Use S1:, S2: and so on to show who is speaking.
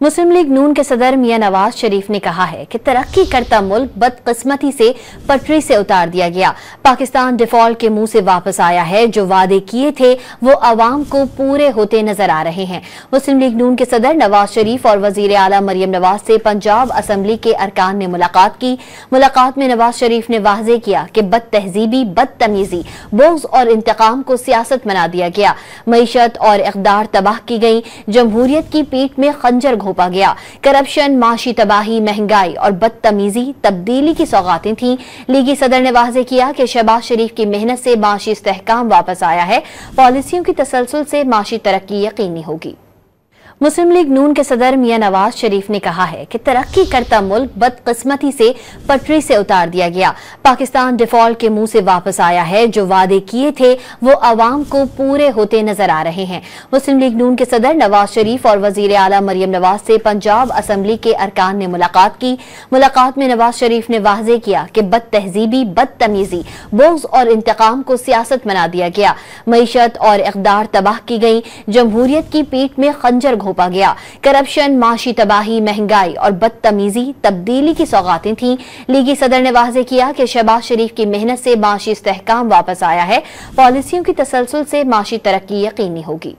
S1: मुस्लिम league नून के सदर मियां नवाज शरीफ ने कहा है कि तरक्की करता मुल्क बदकिस्मती से पटरी से उतार दिया गया। पाकिस्तान डिफॉल्ट के मुंह से वापस आया है। जो वादे किए थे वो अवाम को पूरे होते नजर आ रहे हैं। मुस्लिम लीग नून के सदर नवाज शरीफ और वजीर आला मरियम नवाज से पंजाब असम्बली के अरकान ने मुलाकात की। मुलाकात में नवाज शरीफ ने वाज़ेह किया कि बदतहजीबी, बदतमीजी, बोझ और इंतकाम को सियासत बना दिया गया। मईशत और इक़दार तबाह की गई। जमहूरियत की पीठ में खंजर घोंपा गया। करप्शन, माशी तबाही, महंगाई और बदतमीजी तब्दीली की सौगातें थीं। लीगी सदर ने वाज़ेह किया कि शहबाज शरीफ की मेहनत से माशी इस्तेहकाम वापस आया है। पॉलिसियों की तसलसल से माशी तरक्की यकीनी होगी। मुस्लिम लीग नून के सदर मियां नवाज शरीफ ने कहा है कि तरक्की करता मुल्क बदकिस्मती से पटरी से उतार दिया गया। पाकिस्तान डिफॉल्ट के मुंह से वापस आया है। जो वादे किए थे वो अवाम को पूरे होते नजर आ रहे हैं। मुस्लिम लीग नून के सदर नवाज शरीफ और वजीर आला मरियम नवाज से पंजाब असम्बली के अरकान ने मुलाकात की। मुलाकात में नवाज शरीफ ने वाज़ेह किया कि बदतहजीबी, बदतमीजी, बोझ और इंतकाम को सियासत बना दिया गया। मईशत और इक़दार तबाह की गई। जमहूरियत की पीठ में खंजर घोंपा गया। करप्शन, माशी तबाही, महंगाई और बदतमीजी तब्दीली की सौगातें थीं। लीगी सदर ने वाज़ेह किया कि शहबाज शरीफ की मेहनत से माशी इस्तेहकाम वापस आया है। पॉलिसियों की तसलसल से माशी तरक्की यकीनी होगी।